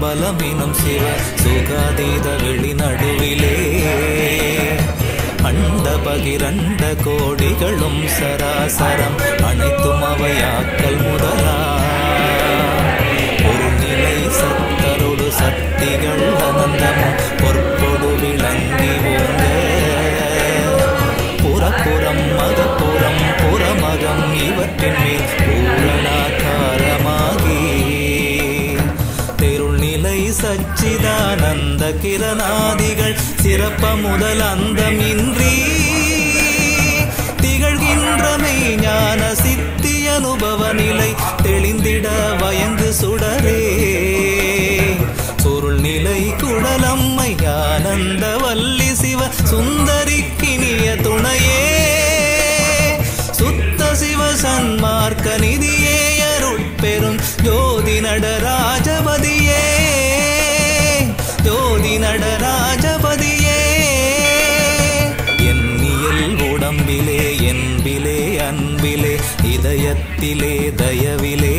பலமினும் சிவ சுகாதீத வெளிநடுவிலே அண்ட பகிரண்ட கோடிகளும் சராசரம் அனைத்தும் அவையாக்கல் முதலா ஒரு நிலை சத்தருடு சக்திகள் அனந்தமும் பொற்பொடு விளங்கி ஓங்க புறப்புறம் மகப்புறம் புறமகம் இவற்றின் மேல் பூரணாகாரமாகி தெருள் நிலை சச்சிதானந்த கிரணாதிகள் சிறப்ப முதல் அந்தமின்றி திகழ்கின்ற மெய்ஞான சித்தி அனுபவ நிலை தெளிந்திட வயங்கு சுடரே பொருள் நிலை குடலம்மை ஆனந்த வல்லி சிவ சுந்தரிக்கினிய துணையே சுத்த சிவ சன்மார்க்க நிதியே அருட்பெரும் ஜோதி நடராஜபதியே ஜோதி நடராஜபதியே எண்ணியல் உடம்பிலே என்பிலே அன்பிலே இதயத்திலே தயவிலே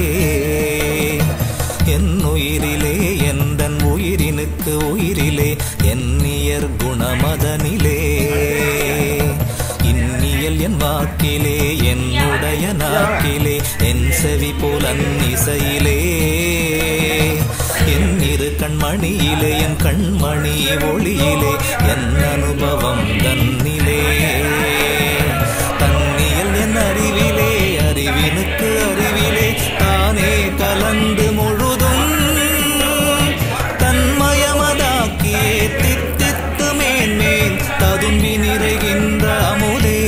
என் உயிரிலே எந்தன் உயிரினுக்கு உயிரிலே எண்ணியர் குணமதனிலே இன்னியல் என் வாக்கிலே என்னுடைய நாக்கிலே என் செவி புலன் இசையிலே என் இரு கண்மணியிலே என் கண்மணி ஒளியிலே என் அனுபவம் தன்னிலே தன்னியல் என் அறிவிலே அறிவினுக்கு அறிவிலே தானே கலந்து முழுதும் தன்மயமதாக்கியே தித்தித்து மேன்மேல் ததும்பி நிறைகின்ற அமுதே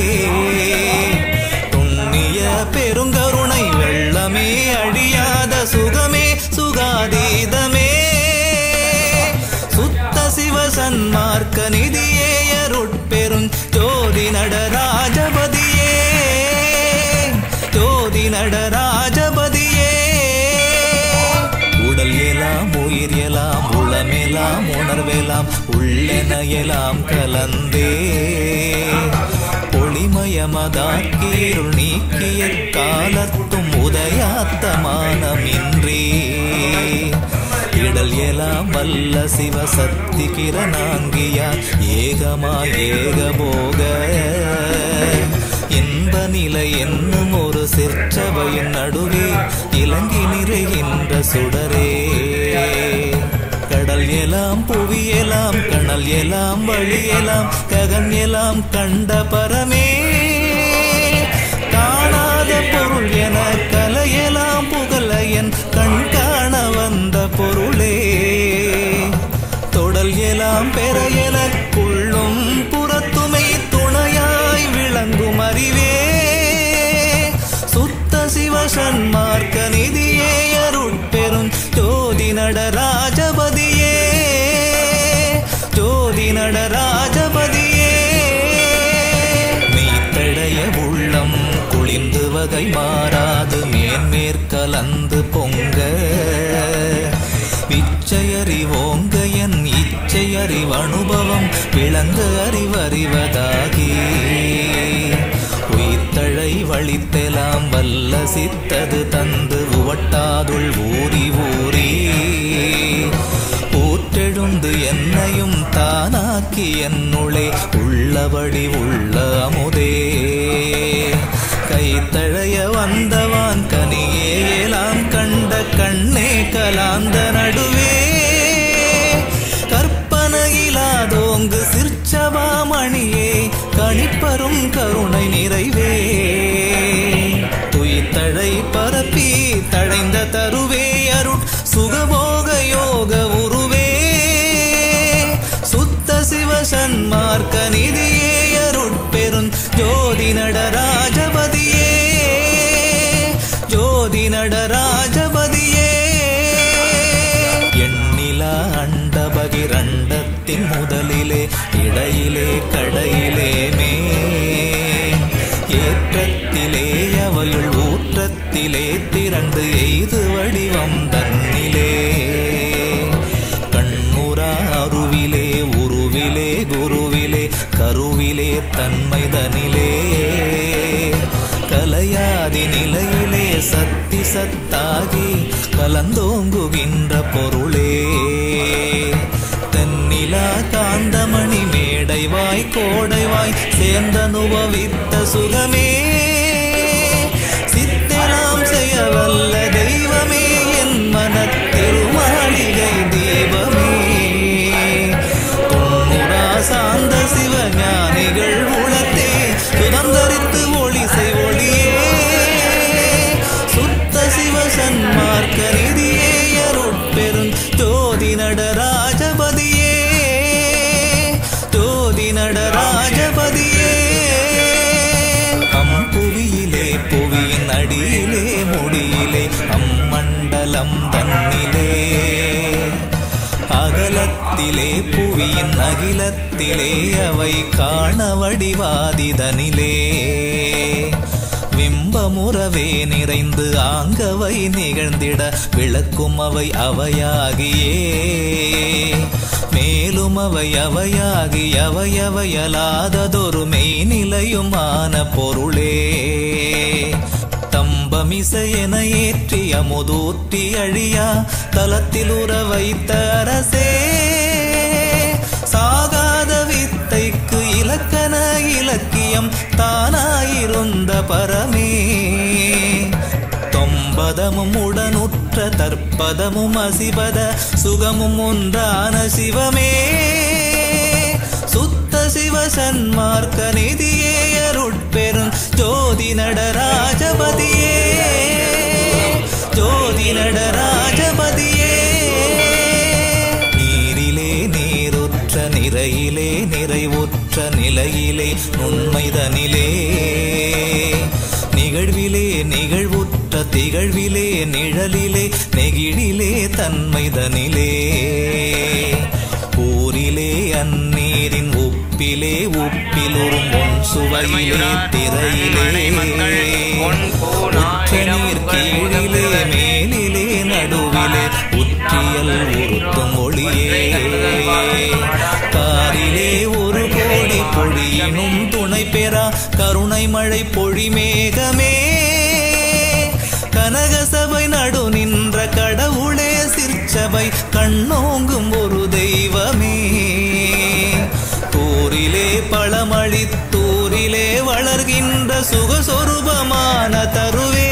துண்ணிய பெருங்கருணை வெள்ளமே அழியாத சுகமே சுகாதீதமே சுத்த சிவ சன்மார்க்க நிதியே அருட்பெரும் ஜோதி நடராஜபதியே ஜோதி நடராஜபதியே உடல் எல்லாம் உயிர் எல்லாம் உளமெல்லாம் உணர்வெல்லாம் உள்ளென எல்லாம் கலந்தே ஒளிமயமதாக்கீருள் நீக்கிய காலத்தும் உதயாத்தமானமின்றி இடல் எல்லாம் வல்ல சிவ சக்தி கிரணாங்கியா ஏகமாய் ஏகபோக இன்ப நிலை என்னும் ஒரு சிற்சபையின் நடுவே இலங்கி நிறைகின்ற சுடரே கடல் எல்லாம் புவியெல்லாம் கணல் எல்லாம் வழியெல்லாம் ககன் எல்லாம் கண்ட பரமே காணாத பொருள் என கலையெல்லாம் புகழ என் கண் காண வந்த பொருளே தொடல் எல்லாம் பெற எனக்குள்ளும் புறத்துமை துணையாய் விளங்கும் அறிவே சுத்த சிவ சன்மார்க்க நிதியே அருட்பெரும் ஜோதி நடராஜபதியே ஜோதி நடராஜபதியே மெய்த்தடைய உள்ளம் குளிர்ந்து வகை மாறாது மேன்மேற்கலந்து பொங்க இச்சையறிவோங்க என் இச்சையறிவனுபவம் விளங்க அறிவறிவதாகி உயிர்த்தழை வழித்தெலாம் வல்ல சித்தது தந்து உவட்டாதுள் ஊறி ஊறி ஊற்றெழுந்து என்னையும் தானாக்கி என்னுளே உள்ளபடி உள்ள அமுதே கைத்தழைய வந்தவான் கனியே எல்லாம் கண்ட கண்ணே கலாந்த நடுவே கற்பனையிலாதோங்கு சிற்சபாமணியே கணிப்பரும் கருணை நிறைவே துயித்தழை பரப்பி தழைந்த தருவே அருட் சுகபோக யோக உருவே சுத்த சிவ சன்மார்க்க நிதியே அருட்பெரும் ஜோதி நடராஜபதியே ஜோதி நடராஜபதியே எண்ணிலா அண்ட பகிரண்டத்தின் முதலிலே இடையிலே கடையிலே மே ஏற்றத்திலே அவையுள் ஊற்றத்திலே திரண்டு எய்து வடிவம் தன்னிலே கண்ணுரா அருவிலே உருவிலே குருவிலே கருவிலே தன்மைதனிலே கலையாதி நிலையிலே சத்தி சத்தாகி கலந்தோங்குகின்ற பொருளே மேலா காந்தமணி மேடைவாய் கோடைவாய் சேர்ந்தனுபவித்த சுகமே சித்தெல்லாம் செய்ய வல்ல தெய்வமே என் மனத்திருமாளிகை தீபமே தொன்முறா சாந்த சிவஞானிகள் உளத்தே சுதந்தரித்து ஒளி செய் ஒளியே சுத்த சிவ சன்மார்க்க நிதியே அருட்பெரும் ஜோதி நடராஜபதியே ஜோதி நடராஜபதியே அம்புவியிலே புவியின் அடியிலே முடியிலே அம்மண்டலம் தன்னிலே அகலத்திலே புவியின் அகிலத்திலே அவை காண வடிவாதிதனிலே விம்பமுறவே நிறைந்து ஆங்கவை நிகழ்ந்திட விளக்கும் அவை அவையாகியே மேலும் அவை அவையாகி அவையவையலாததொரு மெய்நிலையுமான பொருளே தம்பமிசையென ஏற்றி அமுதூற்றி அழியா தலத்தில் உற வைத்த அரசே சாகாத வித்தைக்கு இலக்கண இலக்கியம் தானாயிருந்த பரமே தொம்பதமும் உடனுற்ற தற்பதமும் அசிபத சுகமும் ஒன்றான சிவமே சுத்த சிவ சன்மார்க்க நிதியே அருட்பெரும் ஜோதி நடராஜபதியே ஜோதி நடராஜபதியே நீரிலே நீருற்ற நிறையிலே நிறைவுற்ற நிலையிலே உண்மைதனிலே நிகழ்விலே நிகழ்வுற்ற திகழ்விலே நிழலிலே நெகிழிலே தன்மைதனிலே ஊரிலே அந்நீரின் உப்பிலே உப்பிலுறும் பொன் சுவையிலே திரையிலே உற்ற நீர் கீழிலே மேலிலே நடுவிலே உற்றியல் உறுத்தும் ஒளியே காரிலே ஒரு கோடி பொழியினும் துணை பெறா கருணை மழை பொழி மேகமே கனகசபை நடு நின்ற கடவுளே சிற்சபை கண்ணோங்கும் ஒரு தெய்வமே தூரிலே பழமளித்தூரிலே வளர்கின்ற சுகஸ்வரூபமான தருவே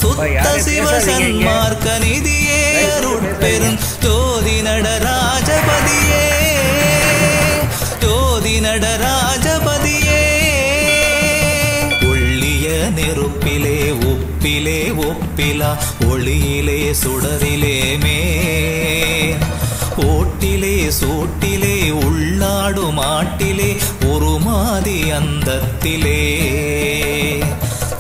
சுத்த சிவ சன்மார்க்க நிதியே அருட்பெரும் ஜோதி நடராஜபதியே ஜோதி நடராஜபதியே உள்ளிய நெருப்பிலே உப்பிலே ஒப்பிலா ஒளியிலே சுடரிலே மே ஓட்டிலே சூட்டிலே உள்ளாடு மாட்டிலே ஒரு மாதி அந்தத்திலே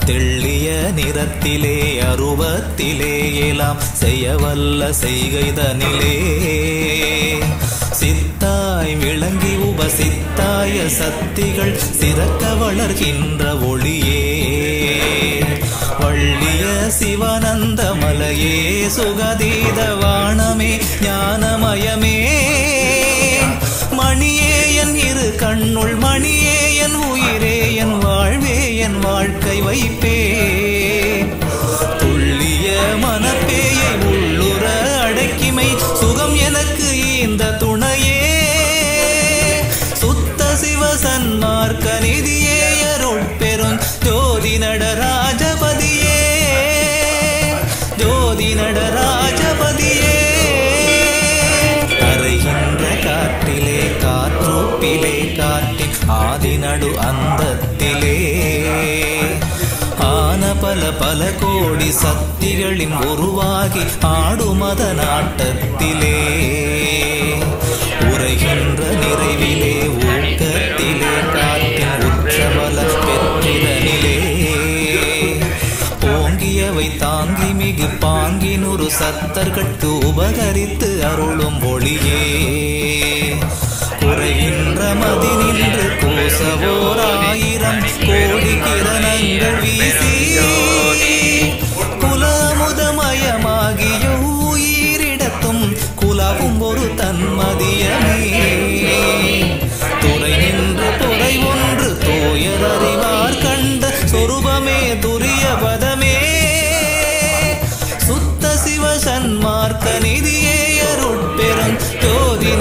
தெள்ளிய நிறத்திலே அருவத்திலே எல்லாம் செய்யவல்ல செய்கைதனிலே சித்தாய் விளங்கி உபசித்தாய சக்திகள் சிறக்க வளர்கின்ற ஒளியே வள்ளிய சிவானந்த மலையே சுகதீத வாணமே ஞானமயமே மணியே என் இரு கண்ணுள் மணியே என் உயிரே என் வாழ்வே என் வாழ்க்கை வைப்பே துள்ளிய மனப்பேயை உள்ளுற அடக்கிமை சுகம் எனக்கு இந்த துணையே சுத்த சிவ சன்மார்க்க நிதியே அருட்பெரும் ஜோதி நடராஜபதியே ஜோதி நடராஜபதியே அறைகின்ற காற்றிலே காற்றூப்பிலே காற்றின் ஆதி நடு அந்தத்திலே ஆன பல பல கோடி சக்திகளின் உருவாகி ஆடுமத நாட்டத்திலே உரைகின்ற நிறைவிலே ஊக்கத்திலே காற்றின் உற்றபல பெற்றிடனிலே ஓங்கியவை தாங்கி மிகு பாங்கினொரு சத்தர்கட்கு உபகரித்து அருளும் ஒளியே குறைகின்ற மதி நின்று கோசவோர் ஆயிரம் கோடி கிரணங்கள் வீசி குலமுதமயமாகிய உயிரிடத்தும் குலவும் ஒரு தன்மதியமே துறை நின்று துறை ஒன்று தோயர் அறிவார் கண்ட சொரூபமே துரிய பதமே சுத்த சிவ சன்மார்க்க நிதியே அருட்பெரும் ஜோதி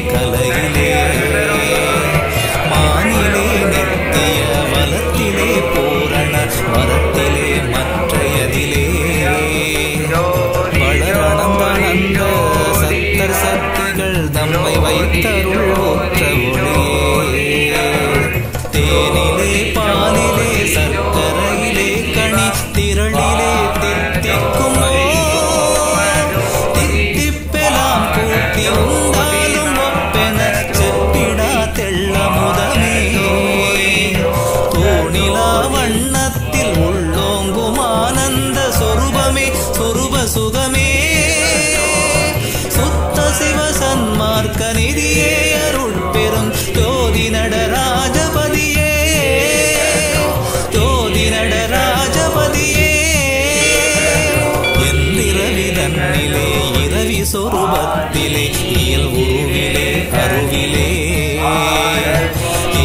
கலையிலே மானிலே நித்திய வலத்திலே பூரண வரத்திலே மற்றையதிலே வளரணந்தானந்த சத்தர் சக்திகள் தம்மை வைத்தருள் ஊற்ற ஒளியே தேனிலே பாலிலே சர்க்கரையிலே கனி திரளிலே தித்திக்கும் தித்திப்பெலாம் கூட்டி உண்டாலும் ஒப்பென செப்பிடா தெள்ளமுதமே தோணிலா வண்ணத்தில் உள்ளோங்கும் ஆனந்த சொரூபமே சொரூப சுகமே சுத்த சிவ சன்மார்க்க நிதியே அருட்பெரும் ஜோதி நடராஜபதியே ஜோதி நடராஜபதியே எந்திரவி தன்னிலே இரவி சொரூபத்திலே இயல் உருவிலே அருவிலே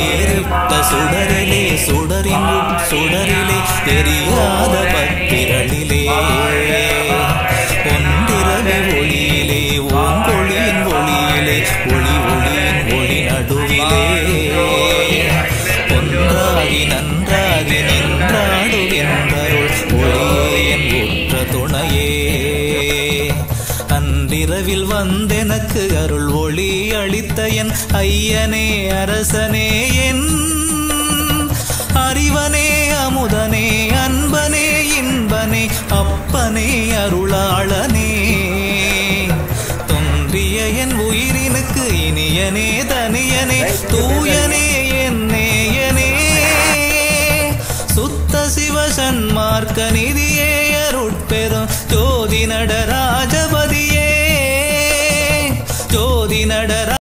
ஏறிட்ட சுடரிலே சுடரின் சுடரிலே தெரியாத பத்திரளிலே ஒன்றிரவி ஒளியிலே ஓங்கொழியின் ஒளியிலே ஒளி ஒளியின் ஒளி நடுவிலே ஒன்றாகி நன்றாகி நின்றாடுகின்றருள் ஒளியே என் உற்ற துணையே அன்றிரவில் வந்தெனக்கு அருள் ஒளி அளித்த என் ஐயனே அரசனே என் அறிவனே அமுதனே அன்பனே இன்பனே அப்பனே அருளாளனே தோன்றிய என் உயிரினுக்கு இனியனே தனியனே தூயனே என்னேயனே சுத்த சிவ சன்மார்க்க நிதியே அருட்பெரும் ஜோதி நடராஜ